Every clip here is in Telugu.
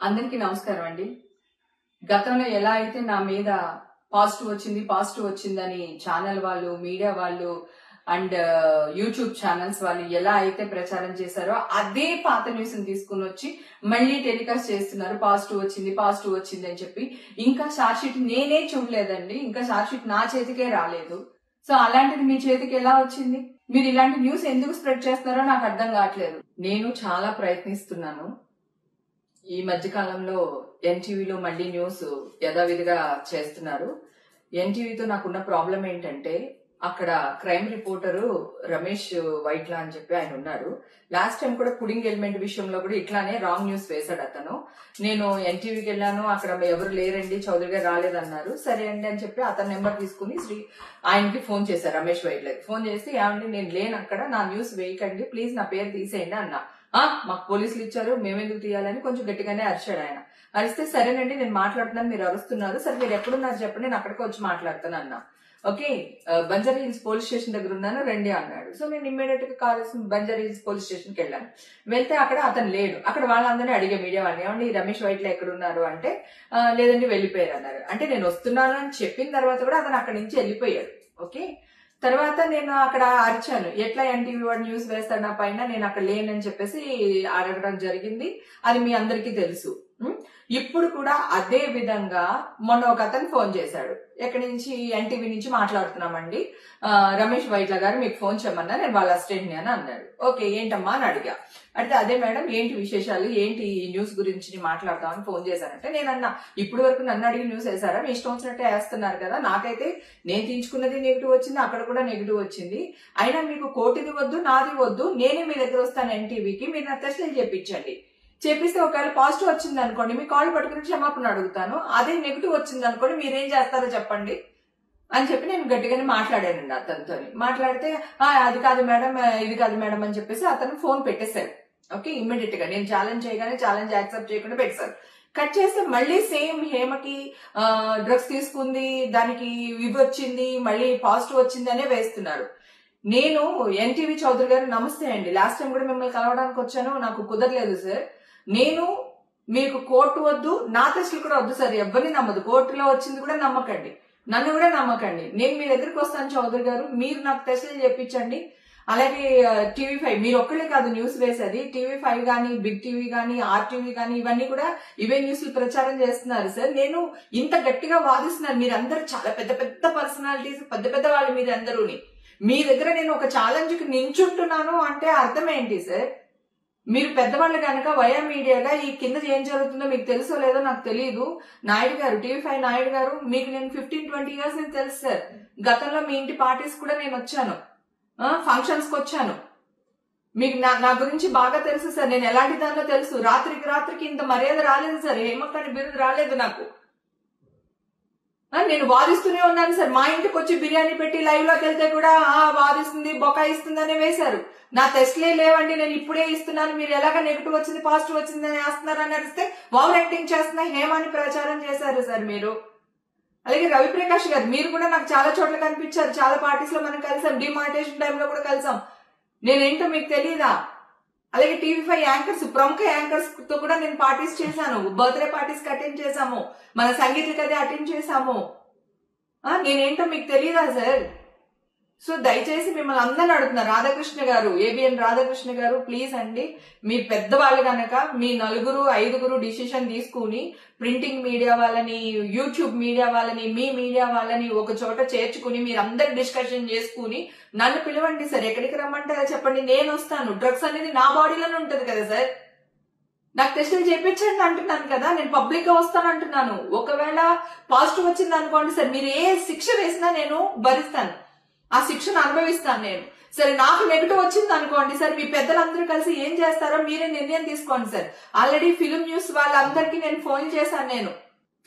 అందరికీ నమస్కారం అండి. గతంలో ఎలా అయితే నా మీద పాజిటివ్ వచ్చిందని ఛానల్ వాళ్ళు, మీడియా వాళ్ళు అండ్ యూట్యూబ్ ఛానల్స్ వాళ్ళు ఎలా అయితే ప్రచారం చేశారో అదే పాత న్యూస్ ని తీసుకుని వచ్చి మళ్ళీ టెలికాస్ట్ చేస్తున్నారు. పాజిటివ్ వచ్చింది అని చెప్పి. ఇంకా ఛార్జ్ షీట్ నేనే చూడలేదండి. ఇంకా ఛార్జ్ షీట్ నా చేతికే రాలేదు. సో అలాంటిది మీ చేతికి ఎలా వచ్చింది? మీరు ఇలాంటి న్యూస్ ఎందుకు స్ప్రెడ్ చేస్తున్నారో నాకు అర్థం కావట్లేదు. నేను చాలా ప్రయత్నిస్తున్నాను. ఈ మధ్య కాలంలో ఎన్టీవీలో మళ్ళీ న్యూస్ యథావిధిగా చేస్తున్నారు. ఎన్టీవీతో నాకున్న ప్రాబ్లం ఏంటంటే అక్కడ క్రైమ్ రిపోర్టరు రమేష్ వైట్లా అని చెప్పి ఆయన ఉన్నారు. లాస్ట్ టైం కూడా పుడింగ్ ఎలిమెంట్ విషయంలో కూడా ఇట్లానే రాంగ్ న్యూస్ వేశాడు అతను. నేను ఎన్టీవీకి వెళ్ళాను, అక్కడ ఎవరు లేరండి, చౌదరి గారు రాలేదన్నారు. సరే అండి అని చెప్పి అతని నెంబర్ తీసుకుని ఆయనకి ఫోన్ చేశారు, రమేష్ వైట్లకి ఫోన్ చేసి, ఏమండి నేను లేను అక్కడ, నా న్యూస్ వేయకండి ప్లీజ్, నా పేరు తీసేయండి అన్నా. మాకు పోలీసులు ఇచ్చారు, మేమెందుకు తీయాలని కొంచెం గట్టిగానే అరిచాడు ఆయన. అరిస్తే సరేనండి నేను మాట్లాడుతున్నాను, మీరు అరుస్తున్నారు, సరే మీరు ఎక్కడున్నారు చెప్పండి, నేను అక్కడికి వచ్చి మాట్లాడుతాను అన్నా. Okay, Banjara hills police station దగ్గర ఉన్నాను రండి అన్నాడు. సో నేను ఇమ్మీడియట్ గా call Banjara hills police station కి వెళ్ళాను. వెళ్తే అక్కడ అతను లేడు. అక్కడ వాళ్ళందరినీ అడిగే మీడియా వాళ్ళని, ఏమండి రమేష్ వైట్ల ఎక్కడ ఉన్నారు అంటే లేదండి వెళ్ళిపోయారు అన్నారు. అంటే నేను వస్తున్నాను అని చెప్పిన తర్వాత కూడా అతను అక్కడి నుంచి వెళ్ళిపోయాడు. ఓకే, తర్వాత నేను అక్కడ అరిచాను, ఎట్లా ఎన్టీవీ వాడు న్యూస్ వేస్తాడు నా పైన, నేను అక్కడ లేనని చెప్పేసి అడగడం జరిగింది. అది మీ అందరికీ తెలుసు. ఇప్పుడు కూడా అదే విధంగా మొన్న ఒక అతను ఫోన్ చేశాడు, ఎక్కడి నుంచి, ఎన్టీవీ నుంచి మాట్లాడుతున్నామండి, రమేష్ వైట్ల గారు మీకు ఫోన్ చేయమన్నా, నేను వాళ్ళ అసిస్టెంట్ ని అని అన్నాడు. ఓకే ఏంటమ్మా అని అడిగా. అడిగితే అదే మేడం ఏంటి విశేషాలు, ఏంటి ఈ న్యూస్ గురించి మాట్లాడతామని ఫోన్ చేశానంటే నేను అన్నా, ఇప్పుడు వరకు నన్ను అడిగి న్యూస్ వేసారా, మీ ఇష్టం వచ్చినట్టే వేస్తున్నారు కదా, నాకైతే నేను తీయించుకున్నది నెగిటివ్ వచ్చింది, అక్కడ కూడా నెగిటివ్ వచ్చింది, అయినా మీకు కోటిది వద్దు నాది వద్దు, నేనే మీ దగ్గర వస్తాను ఎన్టీవీకి, మీరు నా టెస్టులు చేయించండి, చేపిస్తే ఒకవేళ పాజిటివ్ వచ్చింది అనుకోండి మీ కాల్ పట్టుకుని క్షమాపణ అడుగుతాను, అదే నెగిటివ్ వచ్చింది అనుకోండి మీరేం చేస్తారో చెప్పండి అని చెప్పి నేను గట్టిగానే మాట్లాడానండి అతనితో. మాట్లాడితే అది కాదు మేడం, ఇది కాదు మేడం అని చెప్పేసి అతను ఫోన్ పెట్టేశారు. ఓకే, ఇమ్మీడియట్ గా నేను ఛాలెంజ్ చేయగానే ఛాలెంజ్ యాక్సెప్ట్ చేయకుండా పెట్టేశారు. కట్ చేస్తే మళ్ళీ సేమ్ హేమకి డ్రగ్స్ తీసుకుంది, దానికి ఇవి వచ్చింది, మళ్ళీ పాజిటివ్ వచ్చింది అనే వేస్తున్నారు. నేను ఎన్టీవీ చౌదరి గారు నమస్తే అండి, లాస్ట్ టైం కూడా మిమ్మల్ని కలవడానికి వచ్చాను, నాకు కుదరలేదు సార్, నేను మీకు కోర్టు వద్దు, నా టెస్టులు కూడా వద్దు సార్, ఎవరిని నమ్మదు, కోర్టులో వచ్చింది కూడా నమ్మకండి, నన్ను కూడా నమ్మకండి, నేను మీ దగ్గరికి వస్తాను చౌదరి గారు, మీరు నాకు టెస్టులు చేయించండి. అలాగే టీవీ5 మీరు ఒక్కళ్ళే కాదు న్యూస్ వేసేది, టీవీ5 గానీ, బిగ్ టీవీ గానీ, ఆర్టీవీ గానీ, ఇవన్నీ కూడా ఇవే న్యూస్లు ప్రచారం చేస్తున్నారు సార్. నేను ఇంత గట్టిగా వాదిస్తున్నాను, మీరందరూ చాలా పెద్ద పెద్ద పర్సనాలిటీస్, పెద్ద పెద్ద వాళ్ళు మీరందరూని, మీ దగ్గర నేను ఒక ఛాలెంజ్ కి నించుంటున్నాను అంటే అర్థం ఏంటి సార్? మీరు పెద్దవాళ్ళు కనుక వయా మీడియాగా ఈ కింద ఏం జరుగుతుందో మీకు తెలుసో లేదో నాకు తెలియదు. నాయుడు గారు, టీవీ5 నాయుడు గారు, మీకు నేను 15-20 ఇయర్స్ నేను తెలుసు సార్. గతంలో మీ ఇంటి పార్టీస్ కూడా నేను వచ్చాను, ఫంక్షన్స్ కి వచ్చాను, మీకు నా గురించి బాగా తెలుసు సార్, నేను ఎలాంటి దానిలో తెలుసు. రాత్రికి ఇంత మర్యాద రాలేదు సార్, హేమక్కని బిరుదు రాలేదు నాకు. నేను వాదిస్తూనే ఉన్నాను సార్, మా ఇంటికి వచ్చి బిర్యానీ పెట్టి లైవ్ లోకి వెళ్తే కూడా వాదిస్తుంది, బొకాయిస్తుంది అని వేశారు. నా టెస్ట్లే లేవండి, నేను ఇప్పుడే ఇస్తున్నాను, మీరు ఎలాగ నెగిటివ్ వచ్చింది పాజిటివ్ వచ్చింది అని వేస్తున్నారు అని అడిగితే ఓవర్ యాక్టింగ్ చేస్తున్నా హేమాని ప్రచారం చేశారు సార్ మీరు. అలాగే రవిప్రకాష్ గారు, మీరు కూడా నాకు చాలా చోట్ల కనిపించారు, చాలా పార్టీస్ లో మనం కలిసాం, డిమానిటేషన్ టైంలో కూడా కలిసాం, నేనేంటో మీకు తెలియదా? అలాగే టీవీ5 యాంకర్స్, ప్రముఖ యాంకర్స్ తో కూడా నేను పార్టీస్ చేశాను, బర్త్డే పార్టీస్ కి అటెండ్ చేశాము, మన సంగీతకి అదే అటెండ్ చేశాము, నేనేంటో మీకు తెలియదా సార్? సో దయచేసి మిమ్మల్ని అందరిని అడుగుతున్నారు, రాధాకృష్ణ గారు, ఏబిఎన్ రాధాకృష్ణ గారు, ప్లీజ్ అండి, మీ పెద్దవాళ్ళు కనుక మీ 4-5 డిసిషన్ తీసుకుని ప్రింటింగ్ మీడియా వాళ్ళని, యూట్యూబ్ మీడియా వాళ్ళని, మీ మీడియా వాళ్ళని ఒక చోట చేర్చుకుని మీరందరు డిస్కషన్ చేసుకుని నన్ను పిలవండి సార్, ఎక్కడికి రమ్మంటారో చెప్పండి, నేను వస్తాను. డ్రగ్స్ అనేది నా బాడీలోనే ఉంటది కదా సార్, నాకు టెస్టులు చేయించండి అంటున్నాను కదా, నేను పబ్లిక్ గా వస్తాను అంటున్నాను. ఒకవేళ పాజిటివ్ వచ్చింది అనుకోండి సార్, మీరు ఏ శిక్ష వేసినా నేను భరిస్తాను, ఆ శిక్షను అనుభవిస్తాను నేను. సరే నాకు నెగిటివ్ వచ్చింది అనుకోండి సార్, మీ పెద్దలందరూ కలిసి ఏం చేస్తారో మీరే నిర్ణయం తీసుకోండి సార్. ఆల్రెడీ ఫిలిం న్యూస్ వాళ్ళందరికీ నేను ఫోన్ చేశాను, నేను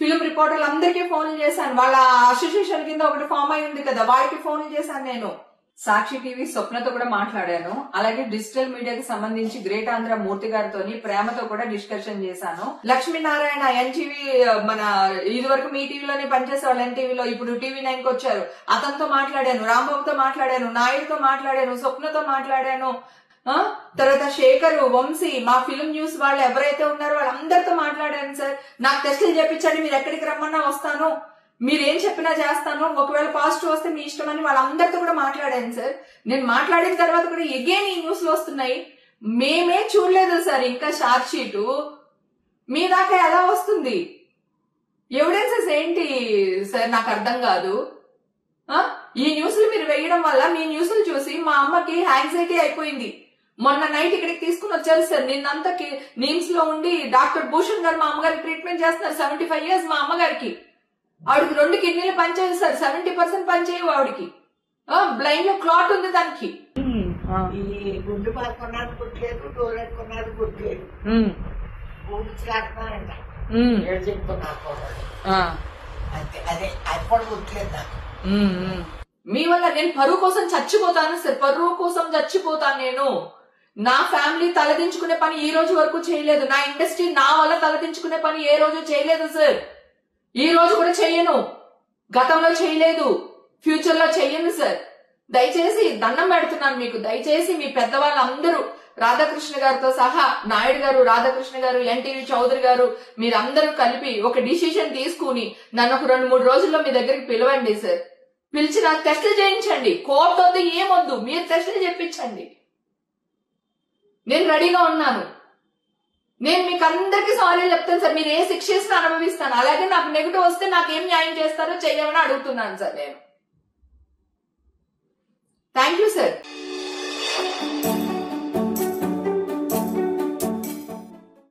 ఫిలిం రిపోర్టర్లందరికీ ఫోన్లు చేశాను, వాళ్ళ అసోసియేషన్ కింద ఒకటి ఫామ్ అయి ఉంది కదా, వారికి ఫోన్లు చేశాను నేను. సాక్షి టీవీ స్వప్నతో కూడా మాట్లాడాను. అలాగే డిజిటల్ మీడియాకి సంబంధించి గ్రేట్ ఆంధ్ర మూర్తి గారితో ప్రేమతో కూడా డిస్కషన్ చేశాను. లక్ష్మీనారాయణ ఎన్టీవీ, మన ఇది వరకు మీ టీవీలోనే పనిచేసేవాళ్ళు ఎన్టీవీలో, ఇప్పుడు టీవీ9 కి వచ్చారు, అతనితో మాట్లాడాను, రాంబాబుతో మాట్లాడాను, నాయుడుతో మాట్లాడాను, స్వప్నతో మాట్లాడాను, తర్వాత శేఖర్, వంశీ, మా ఫిల్మ్ న్యూస్ వాళ్ళు ఎవరైతే ఉన్నారో వాళ్ళందరితో మాట్లాడాను సార్. నాకు టెస్టులు చేయించండి, మీరు ఎక్కడికి రమ్మన్నా వస్తాను, మీరేం చెప్పినా చేస్తాను, ఒకవేళ పాజిటివ్ వస్తే మీ ఇష్టం అని వాళ్ళందరితో కూడా మాట్లాడాను సార్. నేను మాట్లాడిన తర్వాత కూడా ఎగైన్ ఈ న్యూస్ లో వస్తున్నాయి. మేమే చూడలేదు సార్ ఇంకా షార్ట్ షీటు, మీ దాకా ఎలా వస్తుంది? ఎవిడెన్సెస్ ఏంటి సార్ నాకు అర్థం కాదు. ఈ న్యూస్లు మీరు వేయడం వల్ల మీ న్యూస్లు చూసి మా అమ్మకి యాంగ్జైటీ అయిపోయింది. మొన్న నైట్ ఇక్కడికి తీసుకుని వచ్చారు సార్. నిన్నంతా నీమ్స్ లో ఉండి డాక్టర్ భూషణ్ గారు మా అమ్మగారికి ట్రీట్మెంట్ చేస్తున్నారు. 75 years మా అమ్మగారికి. ఆవిడకి 2 కిడ్నీలు పనిచేయదు సార్, 70% పనిచేయవు ఆవిడకి. బ్లైండ్ లో క్లాట్ ఉంది దానికి. ఈ గుండు పడుకున్నది గుర్తులేదు, డోర్ పెట్టుకున్నది గుర్తులేదు, ఊపిరిలాడుతున్నారంట ఏడు చెప్తున్నారు. అదే అది కూడా గుర్తులేదు నాకు. మీ వల్ల నేను పరువు కోసం చచ్చిపోతాను సార్, పరువు కోసం చచ్చిపోతాను నేను. నా ఫ్యామిలీ తలదించుకునే పని ఈ రోజు వరకు చేయలేదు. నా ఇండస్ట్రీ నా వల్ల తలదించుకునే పని ఏ రోజు చేయలేదు సార్. ఈ రోజు కూడా చెయ్యను, గతంలో చేయలేదు, ఫ్యూచర్ లో చెయ్యను సార్. దయచేసి దండం పెడుతున్నాను మీకు. దయచేసి మీ పెద్దవాళ్ళందరూ రాధాకృష్ణ గారితో సహా, నాయుడు గారు, రాధాకృష్ణ గారు, ఎన్టీవీ చౌదరి గారు, మీరందరూ కలిపి ఒక డిసిషన్ తీసుకుని నన్ను ఒక 2-3 రోజుల్లో మీ దగ్గరికి పిలవండి సార్. పిలిచి నాకు టెస్టులు చేయించండి. కోర్టు వద్దు, ఏమొద్దు, మీరు టెస్టులు చేయించండి. నేను రెడీగా ఉన్నాను. నేను మీకు అందరికీ సారీ చెప్తాను సార్. మీరు ఏ శిక్ష ఇస్తే అనుభవిస్తాను. అలాగే నాకు నెగిటివ్ వస్తే నాకేం న్యాయం చేస్తారో చెయ్యమని అడుగుతున్నాను సార్ నేను. Thank you sir.